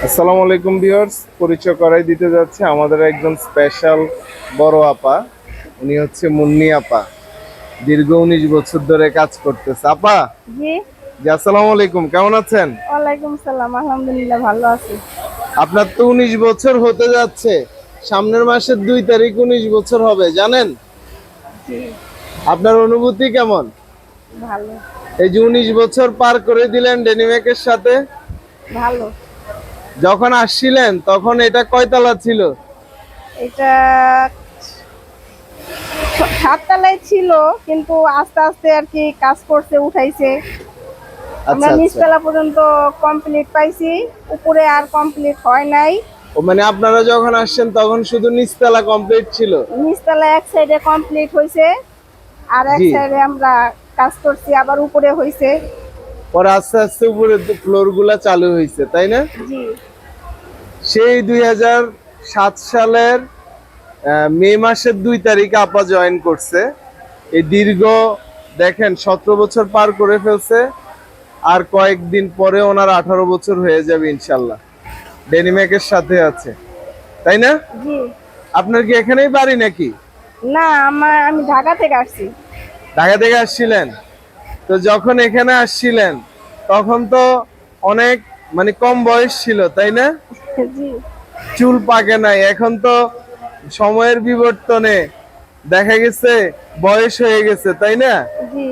আসসালামু আলাইকুম ভিউয়ার্স, পরিচয় করাই দিতে যাচ্ছে আমাদের একজন স্পেশাল বড় আপা। উনি হচ্ছে মুন্নি আপা। দীর্ঘ 19 বছর ধরে কাজ করতেছে আপা। জি। জি, আসসালামু আলাইকুম, কেমন আছেন? ওয়ালাইকুম সালাম, আলহামদুলিল্লাহ ভালো আছি। আপনার তো 19 বছর হতে যাচ্ছে, সামনের মাসের 2 তারিখ 19 বছর হবে, জানেন? জি। আপনার অনুভূতি কেমন? ভালো। এই যে 19 বছর পার করে দিলেন ডেনিমেকের সাথে। ভালো। যখন আসছিলেন তখন এটা কয়তলা ছিল? এটা সাততলায় ছিল, কিন্তু আস্তে আস্তে আর কি কাজ করছে, উঠাইছে। আমরা আচ্ছা আচ্ছা। নিচতলা পর্যন্ত কমপ্লিট পাইছি, উপরে আর কমপ্লিট হয় নাই। ও মানে আপনারা যখন আসছেন তখন শুধু নিচতলা কমপ্লিট ছিল? নিচতলা এক সাইডে কমপ্লিট হয়েছে, আর এক জি। সাইডে আমরা কাজ করছি, আবার উপরে হয়েছে। পরে আস্তে আস্তে উপরে ফ্লোর গুলা চালু হয়েছে, তাই না? জি। সেই 2007 সালের মে মাসের 2 তারিখে আপা জয়েন করছে। এই দীর্ঘ দেখেন 17 বছর পার করে ফেলছে। আর কয়েকদিন পরে ওনার 18 বছর হয়ে যাবে ইনশাল্লাহ। ডেনিমেকের সাথে আছে, তাই না? জি। আপনার কি এখানেই বাড়ি নাকি? না, আমি ঢাকা থেকে আসছি। ঢাকা থেকে আসছিলেন? তো যখন এখানে আসছিলেন তখন তো অনেক মানে কম বয়স ছিল, তাই না? জি। চুল পাকে নাই, এখন তো সময়ের বিবর্তনে দেখা গেছে বয়স হয়ে গেছে, তাই না? জি।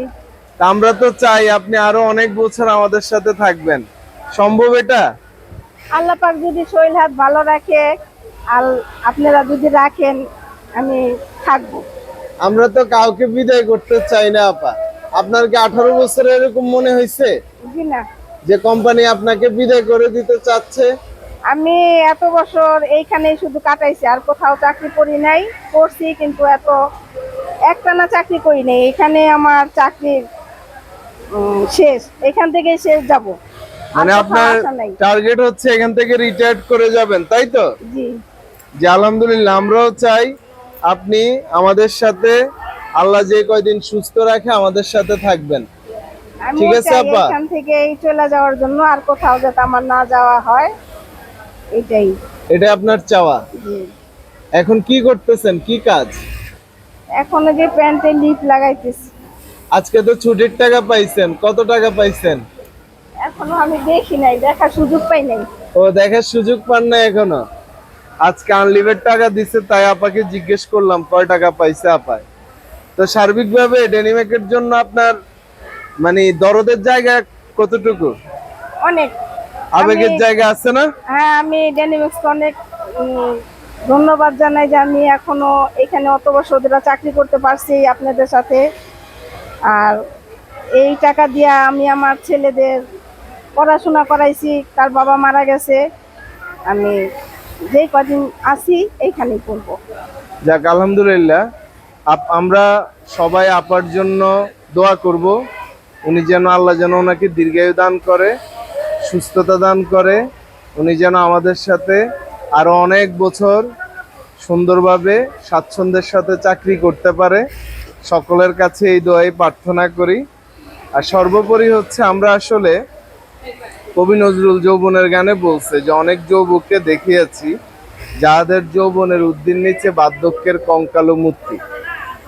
তা আমরা তো চাই আপনি আরো অনেক বছর আমাদের সাথে থাকবেন। সম্ভব এটা? আল্লাহ পাক যদি শরীর হাত ভালো রাখে, আর আপনারা যদি রাখেন, আমি থাকবো। আমরা তো কাউকে বিদায় করতে চাই না আপা। আপনার কি 18 বছরে এরকম মনে হয়েছে জি না। যে কোম্পানি আপনাকে বিদায় করে দিতে চাচ্ছে? আমি এত বছর এইখানেই শুধু কাটাইছি, আর কোথাও চাকরি করি নাই। করছি কিন্তু একটানা চাকরি করি নাই। এখানে আমার চাকরির শেষ, এখান থেকে শেষ যাব। আর মানে কোথাও আপনার আশা নাই। টার্গেট হচ্ছে এখান থেকে রিটায়ার্ড করে যাবেন, তাই তো? জি। জি, আলহামদুলিল্লাহ, আমরাও চাই আপনি আমাদের সাথে, আল্লাহ যে কয়দিন সুস্থ রাখে আমাদের সাথে থাকবেন। ঠিক আমিও আছে চাই আপা? এখান থেকেই চলে যাওয়ার জন্য, আর কোথাও যাতে আমার না যাওয়া হয়, এটাই। এটা আপনার চাওয়া। জি। এখন কি করতেছেন, কি কাজ? এখনো যে প্যান্টে লিপ লাগাইতেছি। আজকে তো ছুটির টাকা পাইছেন, কত টাকা পাইছেন? এখনো আমি দেখি নাই, দেখার সুযোগ পাই নাই। ও, দেখার সুযোগ পান না এখনো? আজকে আনলিমিটেড টাকা দিছে, তাই আপাকে জিজ্ঞেস করলাম কয় টাকা পাইছে আপায়। তো সার্বিকভাবে ডেনিমেকের জন্য আপনার মানে দরদের জায়গা কতটুকু? অনেক। আমি আবেগের জায়গা আছে না? হ্যাঁ, আমি ডেনিমিক্সকে অনেক ধন্যবাদ জানাই যে আমি এখনো এখানে অত বছর ধরে চাকরি করতে পারছি আপনাদের সাথে। আর এই টাকা দিয়ে আমি আমার ছেলেদের পড়াশোনা করাইছি, তার বাবা মারা গেছে। আমি যেই কদিন আছি এইখানেই করবো। যাক, আলহামদুলিল্লাহ। আমরা সবাই আপার জন্য দোয়া করব। উনি যেন, আল্লাহ যেন ওনাকে দীর্ঘায়ু দান করে, সুস্থতা দান করে। উনি যেন আমাদের সাথে আরো অনেক বছর সুন্দরভাবে স্বাচ্ছন্দ্যের সাথে চাকরি করতে পারে। সকলের কাছে এই দোয়াই প্রার্থনা করি। আর সর্বোপরি হচ্ছে আমরা আসলে, কবি নজরুল যৌবনের গানে বলছে যে অনেক যৌবককে দেখিয়েছি যাহাদের যৌবনের উদ্দিন নিচে বার্ধক্যের কঙ্কালো মূর্তি।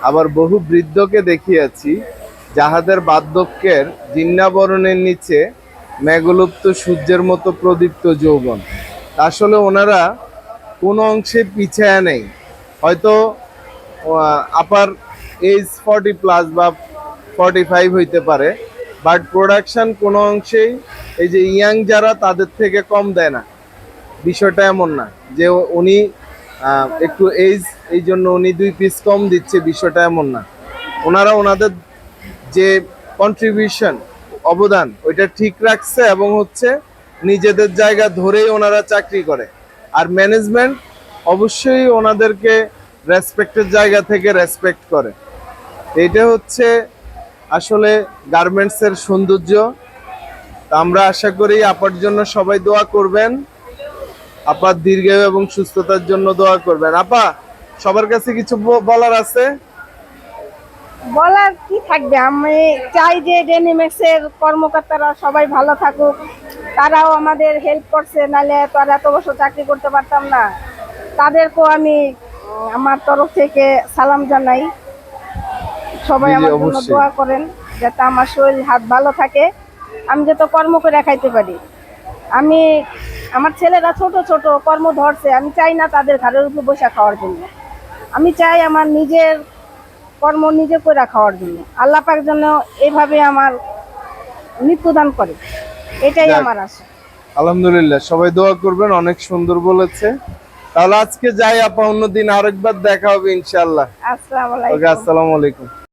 আবার বহু বৃদ্ধকে দেখিয়েছি যাহাদের বার্ধক্যের জিন্নাবরণের নিচে মেঘলুপ্ত সূর্যের মতো প্রদীপ্ত যৌবন। আসলে ওনারা কোনো অংশে পিছায়া নেই। হয়তো আপার এজ 40+ বা 45 হইতে পারে, বাট প্রোডাকশন কোনো অংশেই এই যে ইয়াং যারা তাদের থেকে কম দেয় না। বিষয়টা এমন না যে উনি একটু এজ, এই জন্য উনি 2 পিস কম দিচ্ছে, বিষয়টা এমন না। ওনারা ওনাদের যে কন্ট্রিবিউশন, অবদান, ওইটা ঠিক রাখছে এবং হচ্ছে নিজেদের জায়গা ধরেই ওনারা চাকরি করে। আর ম্যানেজমেন্ট অবশ্যই ওনাদেরকে রেসপেক্টের জায়গা থেকে রেসপেক্ট করে। এটা হচ্ছে আসলে গার্মেন্টসের সৌন্দর্য। তা আমরা আশা করি আপার জন্য সবাই দোয়া করবেন, আপার দীর্ঘায়ু এবং সুস্থতার জন্য দোয়া করবেন। আপা, সবার কাছে কিছু বলার আছে? বলার কি থাকবে, আমি চাই যে ডেনিমেক্সের কর্মকর্তারা সবাই ভালো থাকুক, তারাও আমাদের হেল্প করছে, নাহলে তো আর এত বছর চাকরি করতে পারতাম না। তাদেরকেও আমি আমার তরফ থেকে সালাম জানাই। সবাই জি জি, আমার জন্য অবশ্যই। দোয়া করেন যাতে আমার শরীর হাত ভালো থাকে, আমি যাতে কর্ম করে খাইতে পারি। আমি আমার ছেলেরা ছোট ছোট কর্ম ধরছে, আমি চাই না তাদের ঘাড়ের উপর বসে খাওয়ার জন্য। আমি চাই আমার নিজের কর্ম নিজে করে খাওয়ার জন্য। আল্লাহ পাক যেন এইভাবে আমার মৃত্যুদান করে, এটাই যাক, আমার আশা। আলহামদুলিল্লাহ, সবাই দোয়া করবেন, অনেক সুন্দর বলেছে। তাহলে আজকে যাই আপা, অন্যদিন আরেকবার দেখা হবে ইনশাআল্লাহ। আসসালামু ওকে, আলাইকুম। আসসালামু আলাইকুম।